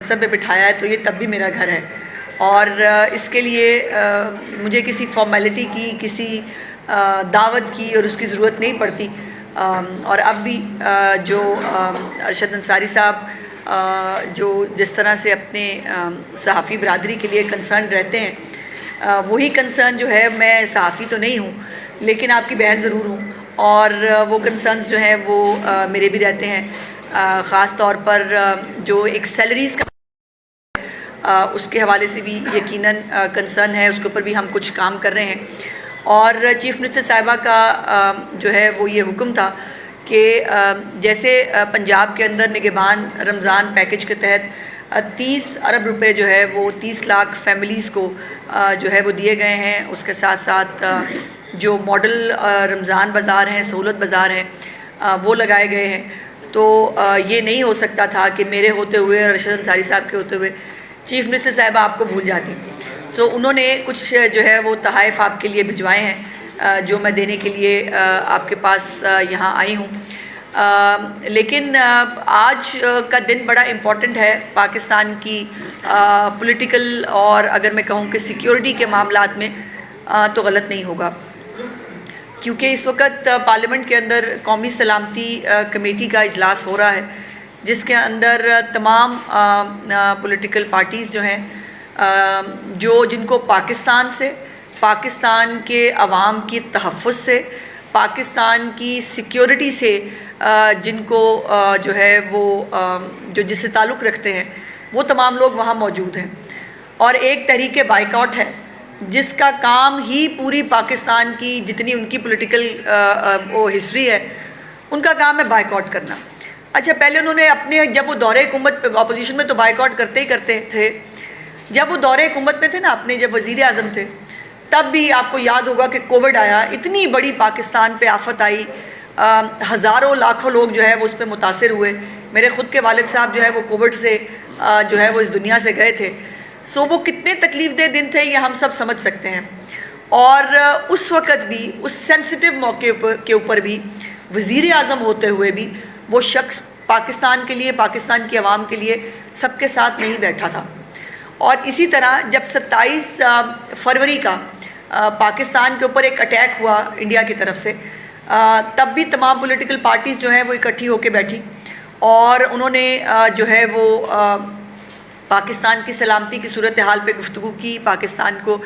منصب پہ بٹھایا ہے تو یہ تب بھی میرا گھر ہے، اور اس کے لیے مجھے کسی فارمیلٹی کی، کسی دعوت کی اور اس کی ضرورت نہیں پڑتی۔ اور اب بھی جو ارشد انصاری صاحب جو جس طرح سے اپنے صحافی برادری کے لیے کنسرن رہتے ہیں، وہی کنسرن جو ہے، میں صحافی تو نہیں ہوں لیکن آپ کی بہن ضرور ہوں، اور وہ کنسرنز جو ہیں وہ میرے بھی رہتے ہیں، خاص طور پر جو ایک سیلریز کا اس کے حوالے سے بھی یقیناً کنسرن ہے، اس کے اوپر بھی ہم کچھ کام کر رہے ہیں۔ اور چیف منسٹر صاحبہ کا جو ہے وہ یہ حکم تھا کہ جیسے پنجاب کے اندر نگہبان رمضان پیکج کے تحت 30 ارب روپے جو ہے وہ 30 لاکھ فیملیز کو جو ہے وہ دیے گئے ہیں، اس کے ساتھ ساتھ جو ماڈل رمضان بازار ہیں، سہولت بازار ہیں، وہ لگائے گئے ہیں۔ تو یہ نہیں ہو سکتا تھا کہ میرے ہوتے ہوئے، ارشد انصاری صاحب کے ہوتے ہوئے چیف منسٹر صاحبہ آپ کو بھول جاتی۔ سو انہوں نے کچھ جو ہے وہ تحائف آپ کے لیے بھجوائے ہیں، جو میں دینے کے لیے آپ کے پاس یہاں آئی ہوں۔ لیکن آج کا دن بڑا امپورٹنٹ ہے پاکستان کی پولیٹیکل، اور اگر میں کہوں کہ سیکیورٹی کے معاملات میں تو غلط نہیں ہوگا، کیونکہ اس وقت پارلیمنٹ کے اندر قومی سلامتی کمیٹی کا اجلاس ہو رہا ہے، جس کے اندر تمام پولیٹیکل پارٹیز جو ہیں، جن کو پاکستان سے، پاکستان کے عوام کی تحفظ سے، پاکستان کی سیکیورٹی سے جن کو جو ہے وہ جو جس سے تعلق رکھتے ہیں، وہ تمام لوگ وہاں موجود ہیں۔ اور ایک تحریک بائیکاٹ ہے جس کا کام ہی پوری پاکستان کی جتنی ان کی پولیٹیکل وہ ہسٹری ہے، ان کا کام ہے بائیکاٹ کرنا۔ اچھا، پہلے انہوں نے اپنے جب وہ دورے حکومت پہ اپوزیشن میں تو بائیکاٹ کرتے ہی کرتے تھے، جب وہ دورے حکومت میں تھے نا، اپنے جب وزیر اعظم تھے، تب بھی آپ کو یاد ہوگا کہ کووڈ آیا، اتنی بڑی پاکستان پہ آفت آئی، ہزاروں لاکھوں لوگ جو ہے وہ اس پہ متاثر ہوئے۔ میرے خود کے والد صاحب جو ہے وہ کووڈ سے جو ہے وہ اس دنیا سے گئے تھے۔ سو وہ کتنے تکلیف دہ دن تھے، یہ ہم سب سمجھ سکتے ہیں۔ اور اس وقت بھی، اس سینسٹیو موقع کے اوپر بھی، وزیر اعظم ہوتے ہوئے بھی وہ شخص پاکستان کے لیے، پاکستان کی عوام کے لیے سب کے ساتھ نہیں بیٹھا تھا۔ اور اسی طرح جب 27 فروری کا پاکستان کے اوپر ایک اٹیک ہوا انڈیا کی طرف سے، تب بھی تمام پولیٹیکل پارٹیز جو ہیں وہ اکٹھی ہو کے بیٹھی، اور انہوں نے جو ہے وہ پاکستان کی سلامتی کی صورتحال پہ گفتگو کی، پاکستان کو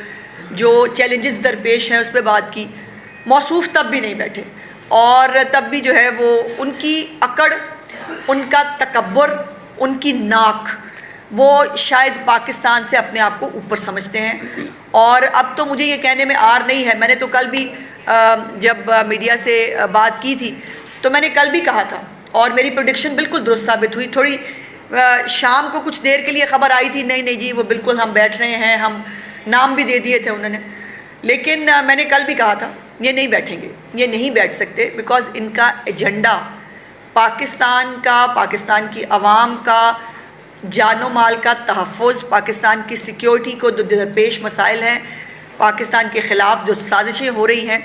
جو چیلنجز درپیش ہیں اس پہ بات کی۔ موصوف تب بھی نہیں بیٹھے، اور تب بھی جو ہے وہ ان کی اکڑ، ان کا تکبر، ان کی ناک، وہ شاید پاکستان سے اپنے آپ کو اوپر سمجھتے ہیں۔ اور اب تو مجھے یہ کہنے میں آر نہیں ہے، میں نے تو کل بھی جب میڈیا سے بات کی تھی تو میں نے کل بھی کہا تھا، اور میری پریڈکشن بالکل درست ثابت ہوئی۔ تھوڑی شام کو کچھ دیر کے لیے خبر آئی تھی، نہیں جی وہ بالکل ہم بیٹھ رہے ہیں، ہم نام بھی دے دیے تھے انہوں نے، لیکن میں نے کل بھی کہا تھا یہ نہیں بیٹھیں گے، یہ نہیں بیٹھ سکتے، بیکاز ان کا ایجنڈا پاکستان کا، پاکستان کی عوام کا جان و مال کا تحفظ، پاکستان کی سیکیورٹی کو جو درپیش مسائل ہیں، پاکستان کے خلاف جو سازشیں ہو رہی ہیں،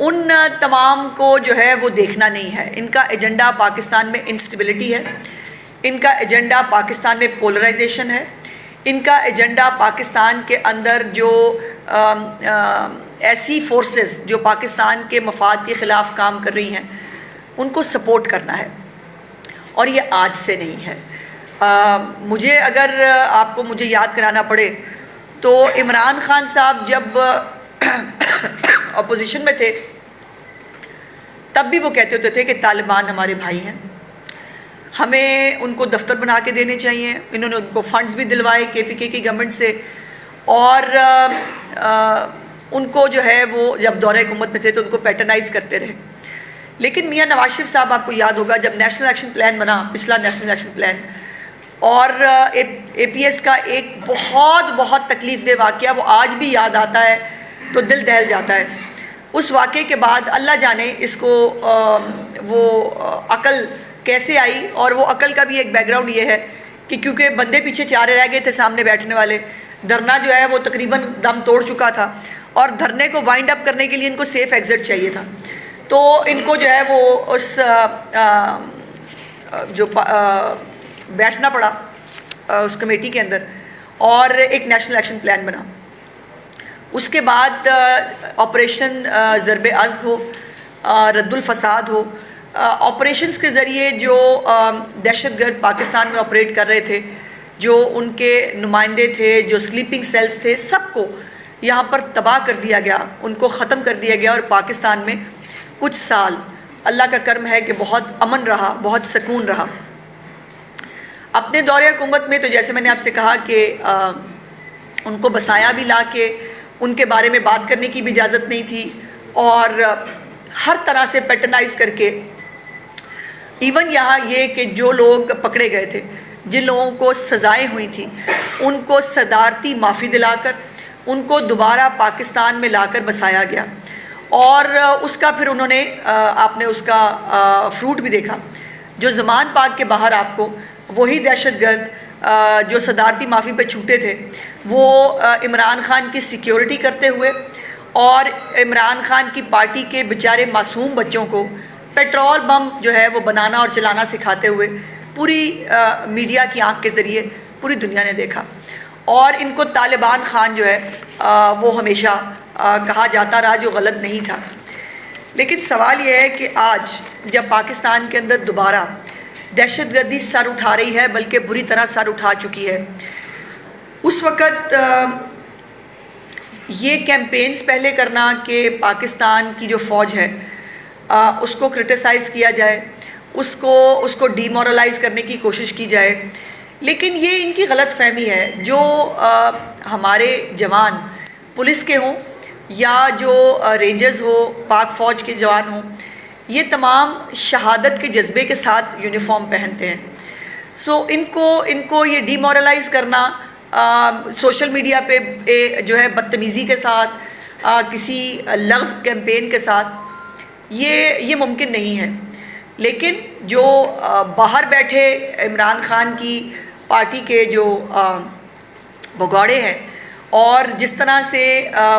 ان تمام کو جو ہے وہ دیکھنا نہیں ہے۔ ان کا ایجنڈا پاکستان میں انسٹیبلٹی ہے، ان کا ایجنڈا پاکستان میں پولرائزیشن ہے، ان کا ایجنڈا پاکستان کے اندر جو ایسی فورسز جو پاکستان کے مفاد کے خلاف کام کر رہی ہیں ان کو سپورٹ کرنا ہے، اور یہ آج سے نہیں ہے۔ مجھے اگر آپ کو مجھے یاد کرانا پڑے تو عمران خان صاحب جب اپوزیشن میں تھے تب بھی وہ کہتے ہوتے تھے کہ طالبان ہمارے بھائی ہیں، ہمیں ان کو دفتر بنا کے دینے چاہیے۔ انہوں نے ان کو فنڈز بھی دلوائے کے پی کے کی گورنمنٹ سے، اور ان کو جو ہے وہ جب دورہ حکومت میں تھے تو ان کو پیٹرنائز کرتے رہے۔ لیکن میاں نواز شریف صاحب، آپ کو یاد ہوگا جب نیشنل ایکشن پلان بنا، پچھلا نیشنل ایکشن پلان، اور اے پی ایس کا ایک بہت بہت تکلیف دہ واقعہ وہ آج بھی یاد آتا ہے تو دل دہل جاتا ہے۔ اس واقعے کے بعد اللہ جانے اس کو وہ عقل کیسے آئی، اور وہ عقل کا بھی ایک بیک گراؤنڈ یہ ہے کہ کیونکہ بندے پیچھے چارے رہ گئے تھے سامنے بیٹھنے والے، دھرنا جو ہے وہ تقریباً دم توڑ چکا تھا، اور دھرنے کو وائنڈ اپ کرنے کے لیے ان کو سیف ایگزٹ چاہیے تھا، تو ان کو جو ہے وہ اس جو بیٹھنا پڑا اس کمیٹی کے اندر اور ایک نیشنل ایکشن پلان بنا. اس کے بعد آپریشن ضرب عضب ہو, رد الفساد ہو, آپریشنز کے ذریعے جو دہشت گرد پاکستان میں آپریٹ کر رہے تھے, جو ان کے نمائندے تھے, جو سلیپنگ سیلز تھے, سب کو یہاں پر تباہ کر دیا گیا, ان کو ختم کر دیا گیا. اور پاکستان میں کچھ سال اللہ کا کرم ہے کہ بہت امن رہا, بہت سکون رہا. اپنے دور حکومت میں تو جیسے میں نے آپ سے کہا کہ ان کو بسایا بھی لا کے ان کے بارے میں بات کرنے کی بھی اجازت نہیں تھی, اور ہر طرح سے پیٹرنائز کر کے, ایون یہاں یہ کہ جو لوگ پکڑے گئے تھے, جن لوگوں کو سزائیں ہوئی تھیں, ان کو صدارتی معافی دلا کر ان کو دوبارہ پاکستان میں لا کر بسایا گیا. اور اس کا پھر انہوں نے آپ نے اس کا فروٹ بھی دیکھا. جو زمان پاک کے باہر آپ کو وہی دہشت گرد جو صدارتی معافی پہ چھوٹے تھے, وہ عمران خان کی سیکیورٹی کرتے ہوئے اور عمران خان کی پارٹی کے بیچارے معصوم بچوں کو پیٹرول بم جو ہے وہ بنانا اور چلانا سکھاتے ہوئے پوری میڈیا کی آنکھ کے ذریعے پوری دنیا نے دیکھا. اور ان کو طالبان خان جو ہے وہ ہمیشہ کہا جاتا رہا, جو غلط نہیں تھا. لیکن سوال یہ ہے کہ آج جب پاکستان کے اندر دوبارہ دہشت گردی سر اٹھا رہی ہے, بلکہ بری طرح سر اٹھا چکی ہے, اس وقت یہ کیمپینز پہلے کرنا کہ پاکستان کی جو فوج ہے اس کو کرٹیسائز کیا جائے, اس کو ڈی مورلائز کرنے کی کوشش کی جائے. لیکن یہ ان کی غلط فہمی ہے. جو ہمارے جوان پولیس کے ہوں یا جو رینجرز ہو, پاک فوج کے جوان ہوں, یہ تمام شہادت کے جذبے کے ساتھ یونیفارم پہنتے ہیں. سو ان کو یہ ڈی مورلائز کرنا سوشل میڈیا پہ جو ہے بدتمیزی کے ساتھ, کسی لغو کیمپین کے ساتھ, یہ ممکن نہیں ہے. لیکن جو باہر بیٹھے عمران خان کی پارٹی کے جو بگوڑے ہیں, اور جس طرح سے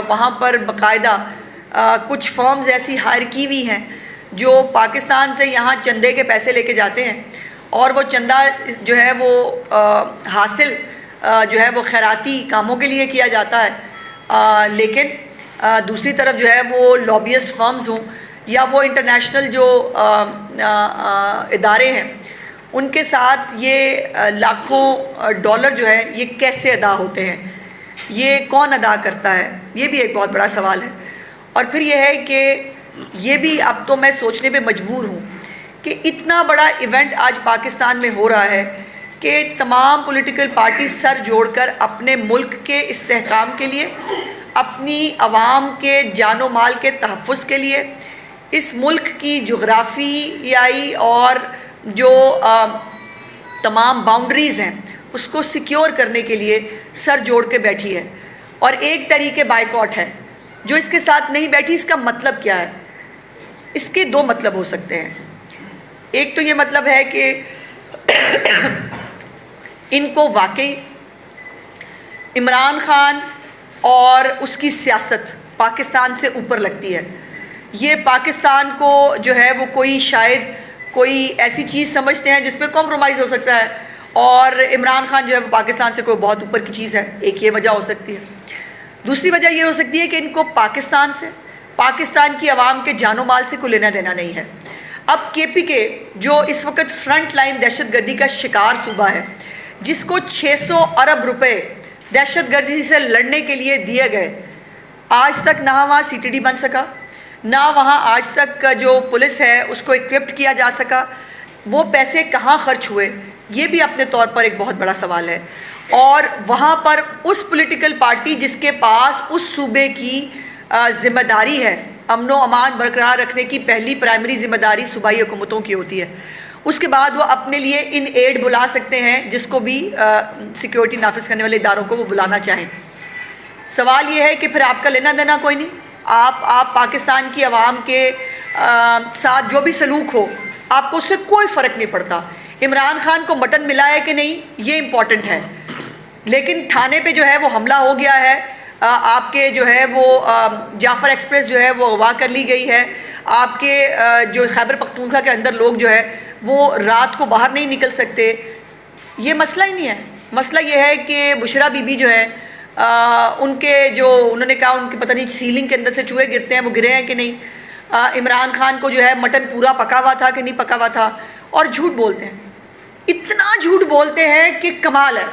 وہاں پر باقاعدہ کچھ فرمز ایسی ہائر کی ہوئی ہیں جو پاکستان سے یہاں چندے کے پیسے لے کے جاتے ہیں, اور وہ چندہ جو ہے وہ حاصل جو ہے وہ خیراتی کاموں کے لیے کیا جاتا ہے. لیکن دوسری طرف جو ہے وہ لابیسٹ فرمز ہوں یا وہ انٹرنیشنل جو ادارے ہیں, ان کے ساتھ یہ لاکھوں ڈالر جو ہے یہ کیسے ادا ہوتے ہیں, یہ کون ادا کرتا ہے, یہ بھی ایک بہت بڑا سوال ہے. اور پھر یہ ہے کہ یہ بھی اب تو میں سوچنے پہ مجبور ہوں کہ اتنا بڑا ایونٹ آج پاکستان میں ہو رہا ہے کہ تمام پولیٹیکل پارٹی سر جوڑ کر اپنے ملک کے استحکام کے لیے, اپنی عوام کے جان و مال کے تحفظ کے لیے, اس ملک کی جغرافیائی اور جو تمام باؤنڈریز ہیں اس کو سیکیور کرنے کے لیے سر جوڑ کے بیٹھی ہے. اور ایک طریقے بائیکاٹ ہے. جو اس کے ساتھ نہیں بیٹھی, اس کا مطلب کیا ہے؟ اس کے دو مطلب ہو سکتے ہیں. ایک تو یہ مطلب ہے کہ ان کو واقعی عمران خان اور اس کی سیاست پاکستان سے اوپر لگتی ہے. یہ پاکستان کو جو ہے وہ شاید کوئی ایسی چیز سمجھتے ہیں جس پہ کمپرومائز ہو سکتا ہے, اور عمران خان جو ہے وہ پاکستان سے کوئی بہت اوپر کی چیز ہے. ایک یہ وجہ ہو سکتی ہے. دوسری وجہ یہ ہو سکتی ہے کہ ان کو پاکستان سے, پاکستان کی عوام کے جان و مال سے کوئی لینا دینا نہیں ہے. اب کے پی کے جو اس وقت فرنٹ لائن دہشت گردی کا شکار صوبہ ہے, جس کو 600 ارب روپے دہشت گردی سے لڑنے کے لیے دیے گئے, آج تک نہ وہاں سی ٹی ڈی بن سکا, نہ وہاں آج تک جو پولیس ہے اس کو اکوپڈ کیا جا سکا. وہ پیسے کہاں خرچ ہوئے, یہ بھی اپنے طور پر ایک بہت بڑا سوال ہے. اور وہاں پر اس پولیٹیکل پارٹی جس کے پاس اس صوبے کی ذمہ داری ہے, امن و امان برقرار رکھنے کی پہلی پرائمری ذمہ داری صوبائی حکومتوں کی ہوتی ہے, اس کے بعد وہ اپنے لیے ان ایڈ بلا سکتے ہیں جس کو بھی سیکیورٹی نافذ کرنے والے اداروں کو وہ بلانا چاہیں. سوال یہ ہے کہ پھر آپ کا لینا دینا کوئی نہیں. آپ پاکستان کی عوام کے ساتھ جو بھی سلوک ہو, آپ کو اس سے کوئی فرق نہیں پڑتا. عمران خان کو مٹن ملا ہے کہ نہیں, یہ امپورٹنٹ ہے. لیکن تھانے پہ جو ہے وہ حملہ ہو گیا ہے, آپ کے جو ہے وہ جعفر ایکسپریس جو ہے وہ اغوا کر لی گئی ہے, آپ کے جو خیبر پختونخوا کے اندر لوگ جو ہے وہ رات کو باہر نہیں نکل سکتے. یہ مسئلہ ہی نہیں ہے. مسئلہ یہ ہے کہ بشرا بی بی جو ہے ان کے جو انہوں نے کہا ان کی پتہ نہیں سیلنگ کے اندر سے چوہے گرتے ہیں، وہ گرے ہیں کہ نہیں، عمران خان کو جو ہے مٹن پورا پکا ہوا تھا کہ نہیں پکا ہوا تھا، اور جھوٹ بولتے ہیں، اتنا جھوٹ بولتے ہیں کہ کمال ہے۔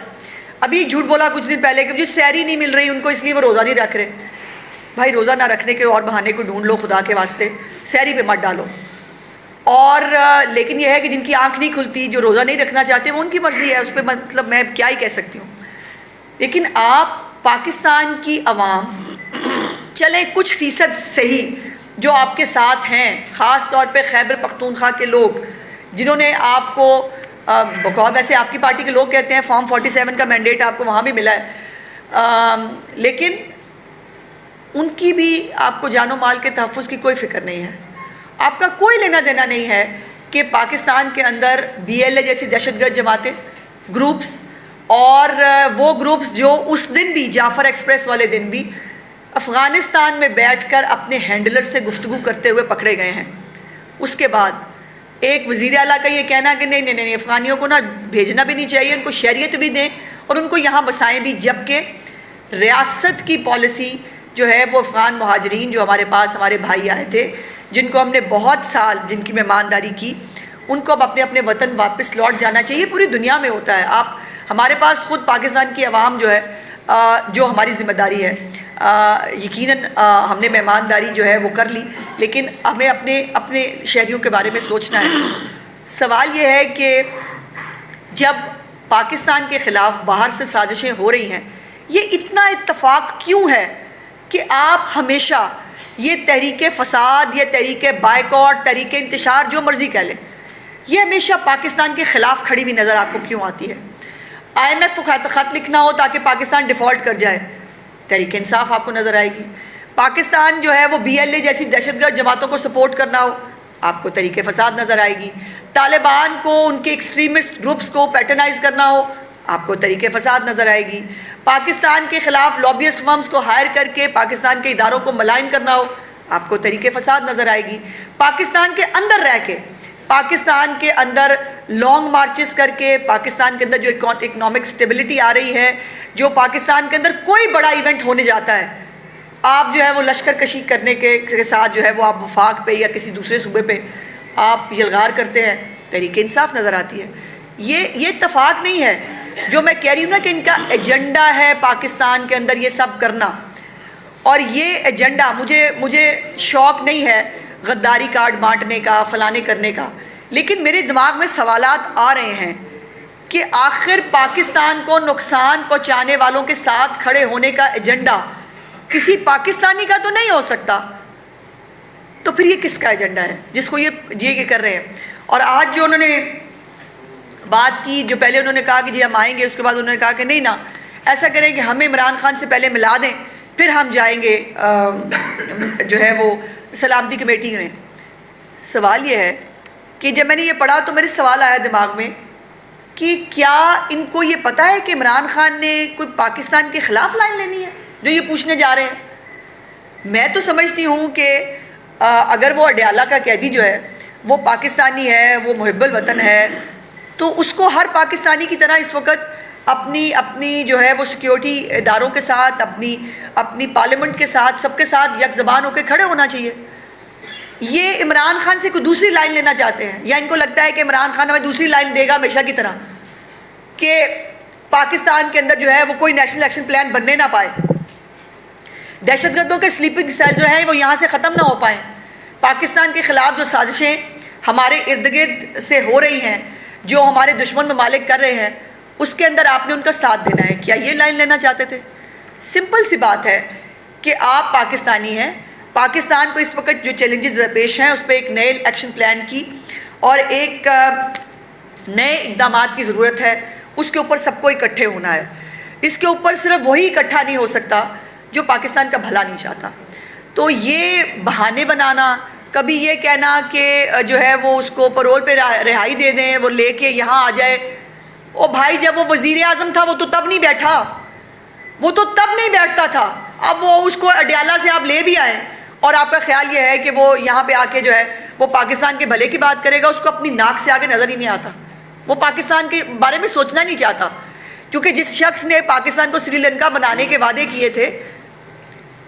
ابھی جھوٹ بولا کچھ دن پہلے کہ مجھے سحری نہیں مل رہی ان کو اس لیے وہ روزہ نہیں رکھ رہے۔ بھائی روزہ نہ رکھنے کے اور بہانے کو ڈھونڈ لو خدا کے واسطے، سحری پہ مت ڈالو۔ اور لیکن یہ ہے کہ جن کی آنکھ نہیں کھلتی، جو روزہ نہیں رکھنا چاہتے، وہ ان کی مرضی ہے، اس پہ مطلب میں کیا ہی کہہ سکتی ہوں۔ لیکن آپ پاکستان کی عوام چلے کچھ فیصد صحیح جو آپ کے ساتھ ہیں، خاص طور پہ خیبر پختونخوا کے لوگ جنہوں نے آپ کو بقول ویسے آپ کی پارٹی کے لوگ کہتے ہیں فارم 47 کا مینڈیٹ آپ کو وہاں بھی ملا ہے، لیکن ان کی بھی آپ کو جان و مال کے تحفظ کی کوئی فکر نہیں ہے۔ آپ کا کوئی لینا دینا نہیں ہے کہ پاکستان کے اندر BLA جیسی دہشت گرد جماعتیں، گروپس، اور وہ گروپس جو اس دن بھی جعفر ایکسپریس والے دن بھی افغانستان میں بیٹھ کر اپنے ہینڈلر سے گفتگو کرتے ہوئے پکڑے گئے ہیں۔ اس کے بعد ایک وزیر اعلیٰ کا یہ کہنا کہ نہیں افغانیوں کو نہ بھیجنا بھی نہیں چاہیے، ان کو شہریت بھی دیں اور ان کو یہاں بسائیں بھی، جبکہ ریاست کی پالیسی جو ہے وہ افغان مہاجرین جو ہمارے پاس ہمارے بھائی آئے تھے، جن کو ہم نے بہت سال جن کی مہمانداری کی، ان کو اب اپنے اپنے وطن واپس لوٹ جانا چاہیے۔ پوری دنیا میں ہوتا ہے، آپ ہمارے پاس خود پاکستان کی عوام جو ہے جو ہماری ذمہ داری ہے، یقیناً ہم نے مہمانداری جو ہے وہ کر لی، لیکن ہمیں اپنے شہریوں کے بارے میں سوچنا ہے۔ سوال یہ ہے کہ جب پاکستان کے خلاف باہر سے سازشیں ہو رہی ہیں، یہ اتنا اتفاق کیوں ہے کہ آپ ہمیشہ یہ تحریک فساد، یہ تحریک بائیکاٹ، تحریک انتشار، جو مرضی کہہ لیں، یہ ہمیشہ پاکستان کے خلاف کھڑی ہوئی نظر آپ کو کیوں آتی ہے؟ IMF کو خط لکھنا ہو تاکہ پاکستان ڈیفالٹ کر جائے، تحریک انصاف آپ کو نظر آئے گی۔ پاکستان جو ہے وہ BLA جیسی دہشت گرد جماعتوں کو سپورٹ کرنا ہو، آپ کو تحریک فساد نظر آئے گی۔ طالبان کو، ان کے ایکسٹریمسٹ گروپس کو پیٹرنائز کرنا ہو، آپ کو تحریک فساد نظر آئے گی۔ پاکستان کے خلاف لابیسٹ فرمز کو ہائر کر کے پاکستان کے اداروں کو ملائن کرنا ہو، آپ کو تحریک فساد نظر آئے گی۔ پاکستان کے اندر رہ کے، پاکستان کے اندر لانگ مارچز کر کے، پاکستان کے اندر جو اکنامک سٹیبلٹی آ رہی ہے، جو پاکستان کے اندر کوئی بڑا ایونٹ ہونے جاتا ہے، آپ جو ہے وہ لشکر کشی کرنے کے ساتھ جو ہے وہ آپ وفاق پہ یا کسی دوسرے صوبے پہ آپ یلغار کرتے ہیں، تحریک انصاف نظر آتی ہے۔ یہ اتفاق نہیں ہے جو میں کہہ رہی ہوں نا کہ ان کا ایجنڈا ہے پاکستان کے اندر یہ سب کرنا، اور یہ ایجنڈا مجھے شوق نہیں ہے غداری کارڈ بانٹنے کا، فلانے کرنے کا، لیکن میرے دماغ میں سوالات آ رہے ہیں کہ آخر پاکستان کو نقصان پہنچانے والوں کے ساتھ کھڑے ہونے کا ایجنڈا کسی پاکستانی کا تو نہیں ہو سکتا، تو پھر یہ کس کا ایجنڈا ہے جس کو یہ کر رہے ہیں؟ اور آج جو انہوں نے بات کی، جو پہلے انہوں نے کہا کہ جی ہم آئیں گے، اس کے بعد انہوں نے کہا کہ نہیں نا، ایسا کریں کہ ہمیں عمران خان سے پہلے ملا دیں، پھر ہم جائیں گے جو ہے وہ سلامتی کمیٹی میں۔ سوال یہ ہے کہ جب میں نے یہ پڑھا تو میرے سوال آیا دماغ میں کہ کیا ان کو یہ پتہ ہے کہ عمران خان نے کوئی پاکستان کے خلاف لائن لینی ہے جو یہ پوچھنے جا رہے ہیں؟ میں تو سمجھتی ہوں کہ اگر وہ اڈیالہ کا قیدی جو ہے وہ پاکستانی ہے، وہ محب الوطن ہے، تو اس کو ہر پاکستانی کی طرح اس وقت اپنی جو ہے وہ سیکیورٹی اداروں کے ساتھ، اپنی پارلیمنٹ کے ساتھ، سب کے ساتھ یک زبان ہو کے کھڑے ہونا چاہیے۔ یہ عمران خان سے کوئی دوسری لائن لینا چاہتے ہیں، یا ان کو لگتا ہے کہ عمران خان ہمیں دوسری لائن دے گا ہمیشہ کی طرح، کہ پاکستان کے اندر جو ہے وہ کوئی نیشنل ایکشن پلان بننے نہ پائے، دہشت گردوں کے سلیپنگ سیل جو ہیں وہ یہاں سے ختم نہ ہو پائیں، پاکستان کے خلاف جو سازشیں ہمارے ارد گرد سے ہو رہی ہیں، جو ہمارے دشمن ممالک کر رہے ہیں، اس کے اندر آپ نے ان کا ساتھ دینا ہے۔ کیا یہ لائن لینا چاہتے تھے؟ سمپل سی بات ہے کہ آپ پاکستانی ہیں، پاکستان کو اس وقت جو چیلنجز پیش ہیں اس پہ ایک نئے ایکشن پلان کی اور ایک نئے اقدامات کی ضرورت ہے، اس کے اوپر سب کو اکٹھے ہونا ہے۔ اس کے اوپر صرف وہی اکٹھا نہیں ہو سکتا جو پاکستان کا بھلا نہیں چاہتا۔ تو یہ بہانے بنانا، کبھی یہ کہنا کہ جو ہے وہ اس کو پرول پہ رہائی دے دیں، وہ لے کے یہاں آ جائے، او بھائی جب وہ وزیر اعظم تھا وہ تو تب نہیں بیٹھا، وہ تو تب نہیں بیٹھتا تھا، اب وہ اس کو اڈیالہ سے آپ لے بھی آئے اور آپ کا خیال یہ ہے کہ وہ یہاں پہ آ کے جو ہے وہ پاکستان کے بھلے کی بات کرے گا، اس کو اپنی ناک سے آگے نظر ہی نہیں آتا، وہ پاکستان کے بارے میں سوچنا نہیں چاہتا۔ کیونکہ جس شخص نے پاکستان کو سری لنکا بنانے کے وعدے کیے تھے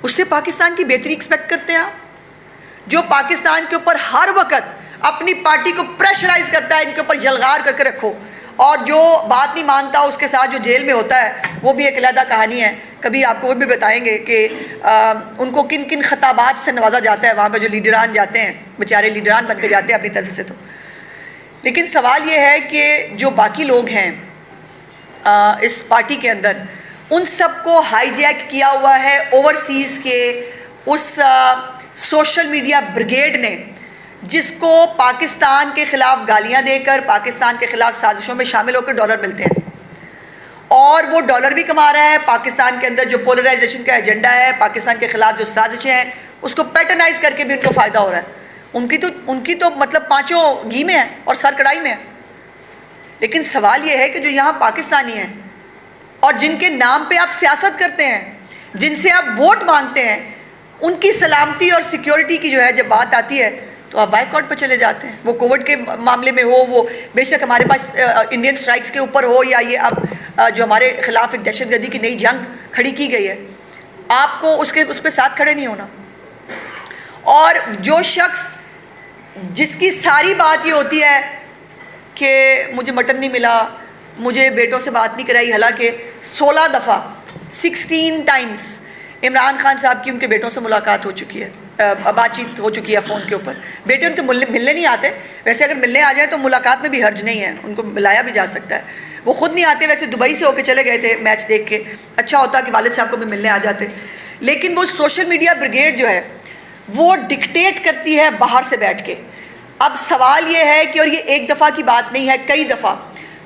اس سے پاکستان کی بہتری ایکسپیکٹ کرتے ہیں آپ، جو پاکستان کے اوپر ہر وقت اپنی پارٹی کو پریشرائز کرتا ہے ان کے اوپر جلغار کر کے رکھو، اور جو بات نہیں مانتا اس کے ساتھ جو جیل میں ہوتا ہے وہ بھی ایک علیحدہ کہانی ہے، کبھی آپ کو وہ بھی بتائیں گے کہ ان کو کن کن خطابات سے نوازا جاتا ہے وہاں پہ جو لیڈران جاتے ہیں، بیچارے لیڈران بن کے جاتے ہیں اپنی طرف سے۔ تو لیکن سوال یہ ہے کہ جو باقی لوگ ہیں اس پارٹی کے اندر، ان سب کو ہائی جیک کیا ہوا ہے اوورسیز کے اس سوشل میڈیا بریگیڈ نے، جس کو پاکستان کے خلاف گالیاں دے کر پاکستان کے خلاف سازشوں میں شامل ہو کر ڈالر ملتے ہیں، اور وہ ڈالر بھی کما رہا ہے۔ پاکستان کے اندر جو پولرائزیشن کا ایجنڈا ہے، پاکستان کے خلاف جو سازشیں ہیں، اس کو پیٹرنائز کر کے بھی ان کو فائدہ ہو رہا ہے۔ ان کی تو مطلب پانچوں گھی میں ہیں اور سر کڑائی میں ہیں۔ لیکن سوال یہ ہے کہ جو یہاں پاکستانی ہیں اور جن کے نام پہ آپ سیاست کرتے ہیں، جن سے آپ ووٹ مانگتے ہیں، ان کی سلامتی اور سیکیورٹی کی جو ہے جب بات آتی ہے تو آپ بائیکاٹ پہ چلے جاتے ہیں۔ وہ کووڈ کے معاملے میں ہو، وہ بے شک ہمارے پاس انڈین سٹرائکس کے اوپر ہو، یا یہ اب جو ہمارے خلاف ایک دہشت گردی کی نئی جنگ کھڑی کی گئی ہے، آپ کو اس پہ ساتھ کھڑے نہیں ہونا۔ اور جو شخص جس کی ساری بات یہ ہوتی ہے کہ مجھے مٹن نہیں ملا، مجھے بیٹوں سے بات نہیں کرائی، حالانکہ 16 دفعہ 16 ٹائمز عمران خان صاحب کی ان کے بیٹوں سے ملاقات ہو چکی ہے، بات چیت ہو چکی ہے فون کے اوپر۔ بیٹے ان کے ملنے نہیں آتے، ویسے اگر ملنے آ جائیں تو ملاقات میں بھی حرج نہیں ہے، ان کو ملایا بھی جا سکتا ہے۔ وہ خود نہیں آتے، ویسے دبئی سے ہو کے چلے گئے تھے میچ دیکھ کے، اچھا ہوتا کہ والد صاحب کو بھی ملنے آ جاتے۔ لیکن وہ سوشل میڈیا بریگیڈ جو ہے وہ ڈکٹیٹ کرتی ہے باہر سے بیٹھ کے۔ اب سوال یہ ہے کہ، اور یہ ایک دفعہ کی بات نہیں ہے، کئی دفعہ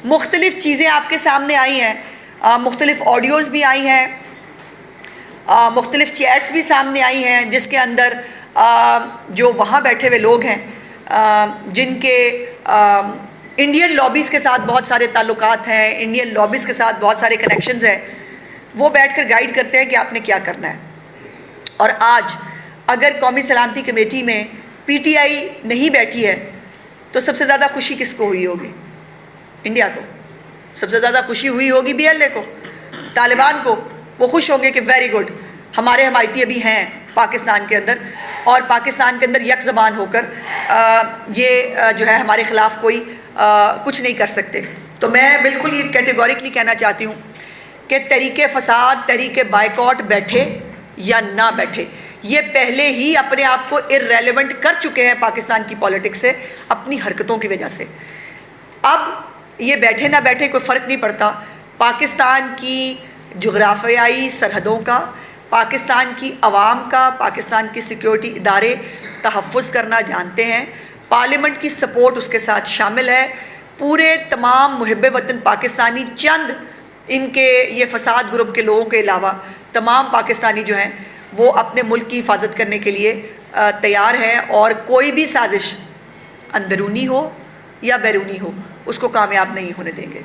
مختلف چیزیں آپ کے سامنے آئی ہیں، مختلف آڈیوز بھی آئی ہیں، مختلف چیٹس بھی سامنے آئی ہیں، جس کے اندر جو وہاں بیٹھے ہوئے لوگ ہیں جن کے انڈین لابیز کے ساتھ بہت سارے تعلقات ہیں، انڈین لابیز کے ساتھ بہت سارے کنیکشنز ہیں، وہ بیٹھ کر گائیڈ کرتے ہیں کہ آپ نے کیا کرنا ہے۔ اور آج اگر قومی سلامتی کمیٹی میں پی ٹی آئی نہیں بیٹھی ہے تو سب سے زیادہ خوشی کس کو ہوئی ہوگی؟ انڈیا کو۔ سب سے زیادہ خوشی ہوئی ہوگی بی ایل اے کو، طالبان کو۔ وہ خوش ہوں گے کہ ویری گڈ، ہمارے حمایتی ابھی ہیں پاکستان کے اندر، اور پاکستان کے اندر یک زبان ہو کر یہ جو ہے ہمارے خلاف کوئی کچھ نہیں کر سکتے۔ تو میں بالکل یہ کیٹیگوریکلی کہنا چاہتی ہوں کہ تحریک فساد، تحریک بائیکاٹ بیٹھے یا نہ بیٹھے، یہ پہلے ہی اپنے آپ کو ارریلیونٹ کر چکے ہیں پاکستان کی پالیٹکس سے اپنی حرکتوں کی وجہ سے۔ اب یہ بیٹھے نہ بیٹھے کوئی فرق نہیں پڑتا۔ پاکستان کی جغرافیائی سرحدوں کا، پاکستان کی عوام کا، پاکستان کی سیکیورٹی ادارے تحفظ کرنا جانتے ہیں، پارلیمنٹ کی سپورٹ اس کے ساتھ شامل ہے۔ پورے تمام محب وطن پاکستانی، چند ان کے یہ فساد گروپ کے لوگوں کے علاوہ تمام پاکستانی جو ہیں وہ اپنے ملک کی حفاظت کرنے کے لیے تیار ہیں، اور کوئی بھی سازش اندرونی ہو یا بیرونی ہو اس کو کامیاب نہیں ہونے دیں گے۔